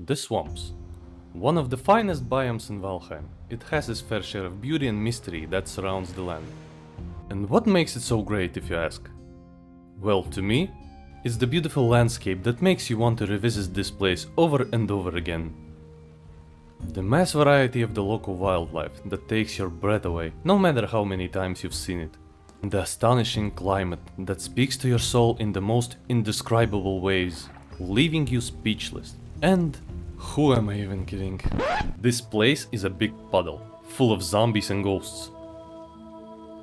The swamps. One of the finest biomes in Valheim, it has its fair share of beauty and mystery that surrounds the land. And what makes it so great, if you ask? Well, to me, it's the beautiful landscape that makes you want to revisit this place over and over again. The mass variety of the local wildlife that takes your breath away, no matter how many times you've seen it. The astonishing climate that speaks to your soul in the most indescribable ways, leaving you speechless. And who am I even kidding? This place is a big puddle, full of zombies and ghosts.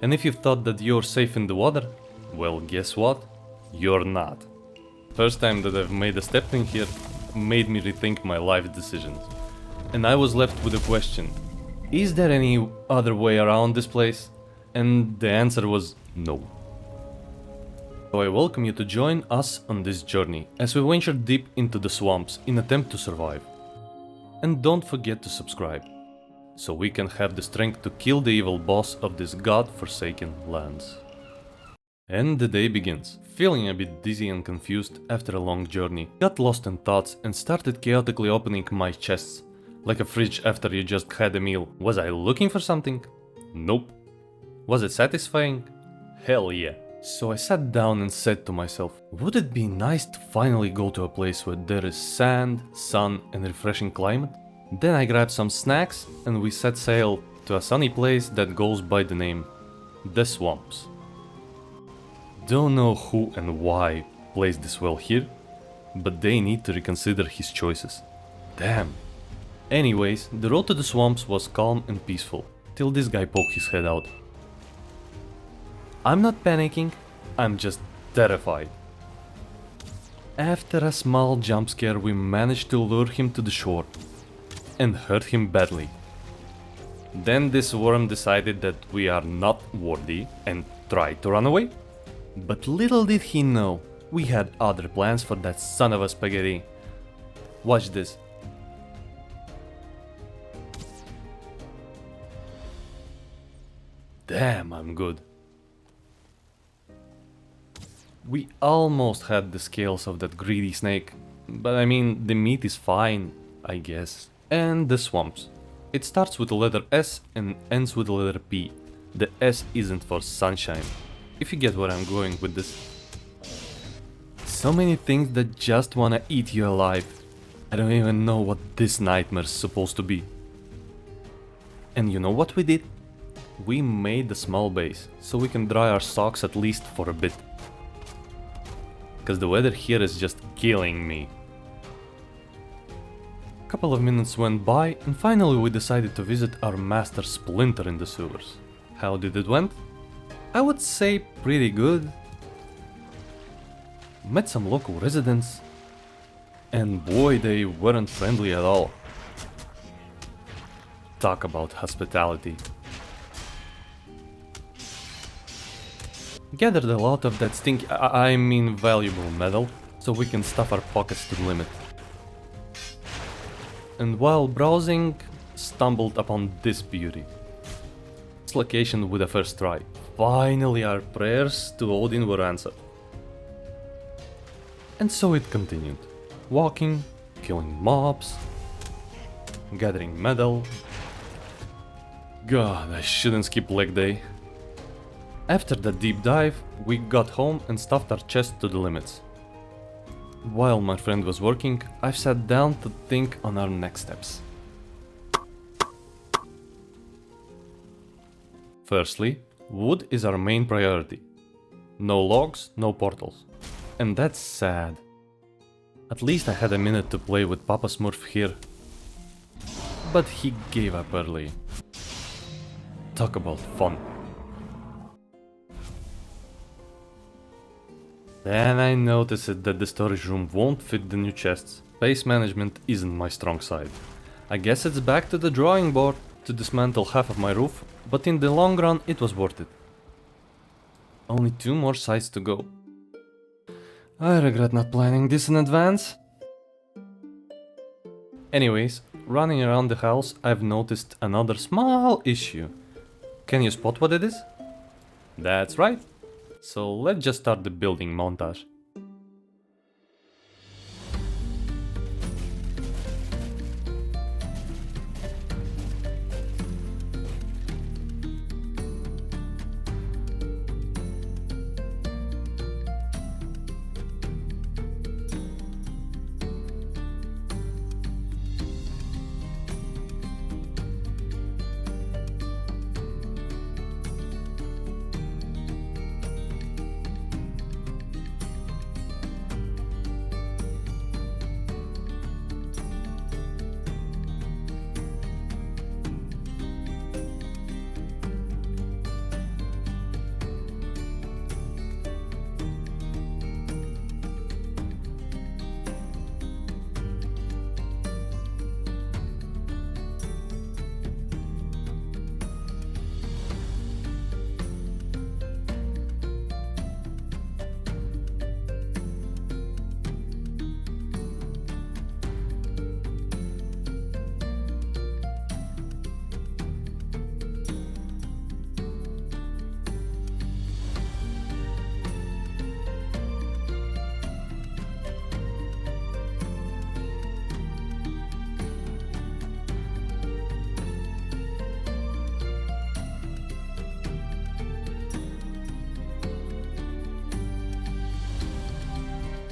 And if you thought that you're safe in the water, well, guess what? You're not. First time that I've made a step in here made me rethink my life decisions. And I was left with a question: is there any other way around this place? And the answer was no. So I welcome you to join us on this journey as we venture deep into the swamps in attempt to survive. And don't forget to subscribe, so we can have the strength to kill the evil boss of this god-forsaken lands. And the day begins. Feeling a bit dizzy and confused after a long journey, got lost in thoughts and started chaotically opening my chests, like a fridge after you just had a meal. Was I looking for something? Nope. Was it satisfying? Hell yeah. So I sat down and said to myself, would it be nice to finally go to a place where there is sand, sun and refreshing climate? Then I grabbed some snacks and we set sail to a sunny place that goes by the name The Swamps. Don't know who and why placed this well here, but they need to reconsider his choices. Damn. Anyways, the road to the swamps was calm and peaceful, till this guy poked his head out. I'm not panicking, I'm just terrified. After a small jump scare, we managed to lure him to the shore and hurt him badly. Then this worm decided that we are not worthy and tried to run away. But little did he know, we had other plans for that son of a spaghetti. Watch this. Damn, I'm good. We almost had the scales of that greedy snake, but I mean, the meat is fine, I guess. And the swamps. It starts with the letter S and ends with the letter P. The S isn't for sunshine, if you get where I'm going with this. So many things that just wanna eat you alive. I don't even know what this nightmare's supposed to be. And you know what we did? We made a small base, so we can dry our socks at least for a bit. Cause the weather here is just killing me. A couple of minutes went by and finally we decided to visit our master Splinter in the sewers. How did it went? I would say pretty good. Met some local residents, and boy, they weren't friendly at all. Talk about hospitality. Gathered a lot of that I mean valuable metal, so we can stuff our pockets to the limit. And while browsing, stumbled upon this beauty. This location with a first try. Finally our prayers to Odin were answered. And so it continued. Walking, killing mobs, gathering metal. God, I shouldn't skip leg day. After that deep dive, we got home and stuffed our chest to the limits. While my friend was working, I've sat down to think on our next steps. Firstly, wood is our main priority. No logs, no portals. And that's sad. At least I had a minute to play with Papa Smurf here. But he gave up early. Talk about fun. Then I noticed that the storage room won't fit the new chests. Space management isn't my strong side. I guess it's back to the drawing board to dismantle half of my roof, but in the long run it was worth it. Only 2 more sites to go. I regret not planning this in advance. Anyways, running around the house I've noticed another small issue. Can you spot what it is? That's right. So let's just start the building montage.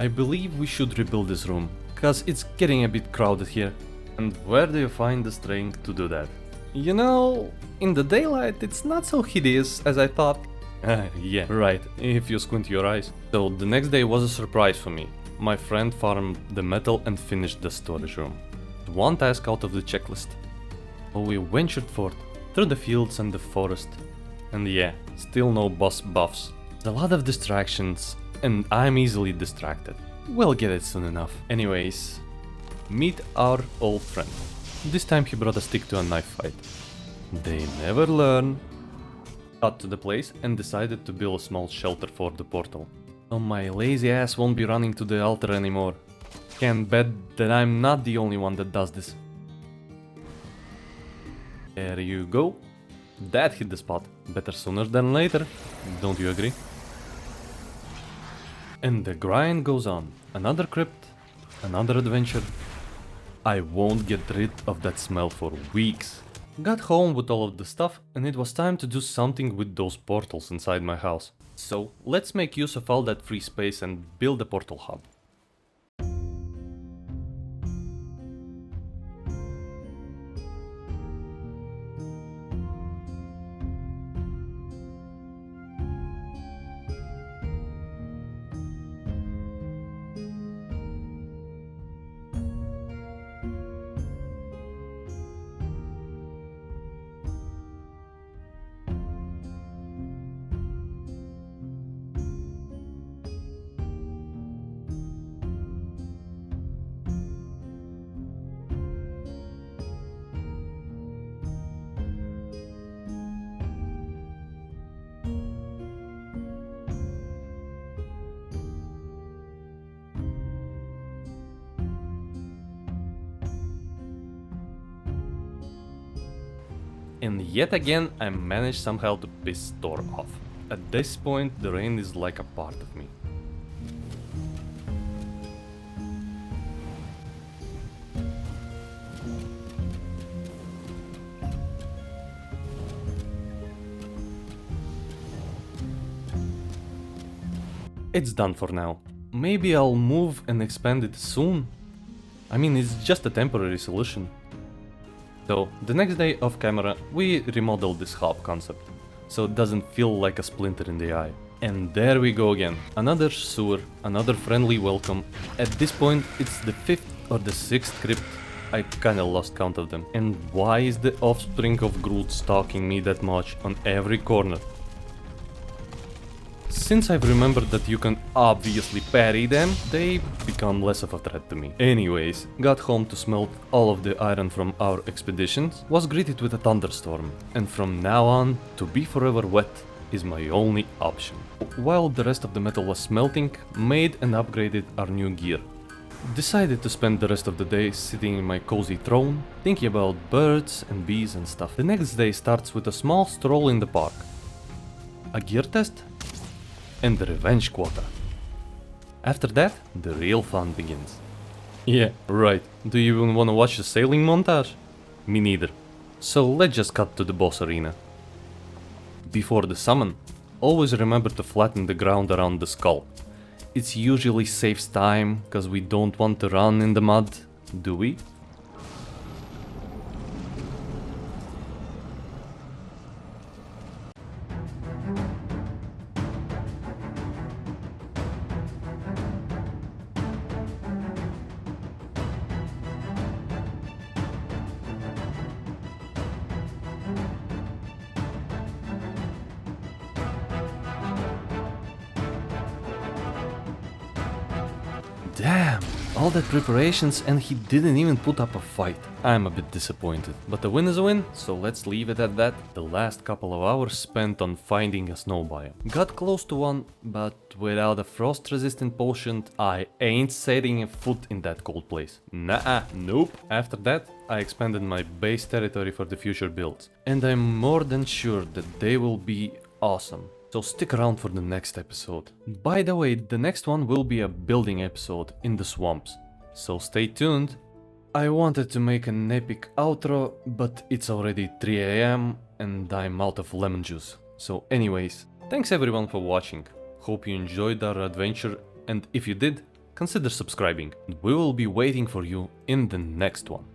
I believe we should rebuild this room, cause it's getting a bit crowded here. And where do you find the strength to do that? You know, in the daylight it's not so hideous as I thought. Yeah, right, if you squint your eyes. So the next day was a surprise for me. My friend farmed the metal and finished the storage room. One task out of the checklist. So we ventured forth, through the fields and the forest. And yeah, still no boss buffs. A lot of distractions, and I'm easily distracted. We'll get it soon enough. Anyways, meet our old friend. This time he brought a stick to a knife fight. They never learn. Got to the place and decided to build a small shelter for the portal. So my lazy ass won't be running to the altar anymore. Can't bet that I'm not the only one that does this. There you go. That hit the spot. Better sooner than later. Don't you agree? And the grind goes on. Another crypt, another adventure. I won't get rid of that smell for weeks. Got home with all of the stuff and it was time to do something with those portals inside my house. So let's make use of all that free space and build a portal hub. And yet again I managed somehow to piss Thor off. At this point the rain is like a part of me. It's done for now. Maybe I'll move and expand it soon. I mean, it's just a temporary solution. So, the next day off camera, we remodeled this hub concept, so it doesn't feel like a splinter in the eye. And there we go again, another sewer, another friendly welcome. At this point, it's the 5th or the 6th crypt, I kinda lost count of them. And why is the offspring of Groot stalking me that much on every corner? Since I've remembered that you can obviously parry them, they become less of a threat to me. Anyways, got home to smelt all of the iron from our expeditions, was greeted with a thunderstorm, and from now on, to be forever wet is my only option. While the rest of the metal was smelting, made and upgraded our new gear. Decided to spend the rest of the day sitting in my cozy throne, thinking about birds and bees and stuff. The next day starts with a small stroll in the park. A gear test? And the revenge quota. After that, the real fun begins. Yeah, right. Do you even wanna watch the sailing montage? Me neither. So let's just cut to the boss arena. Before the summon, always remember to flatten the ground around the skull. It usually saves time, cause we don't want to run in the mud, do we? Damn, all that preparations and he didn't even put up a fight. I'm a bit disappointed, but the win is a win, so let's leave it at that. The last couple of hours spent on finding a snow biome. Got close to one, but without a frost resistant potion, I ain't setting a foot in that cold place. Nah, nope. After that, I expanded my base territory for the future builds, and I'm more than sure that they will be awesome. So stick around for the next episode. By the way, the next one will be a building episode in the swamps, so stay tuned. I wanted to make an epic outro, but it's already 3 AM and I'm out of lemon juice. So anyways, thanks everyone for watching. Hope you enjoyed our adventure, and if you did, consider subscribing, and we will be waiting for you in the next one.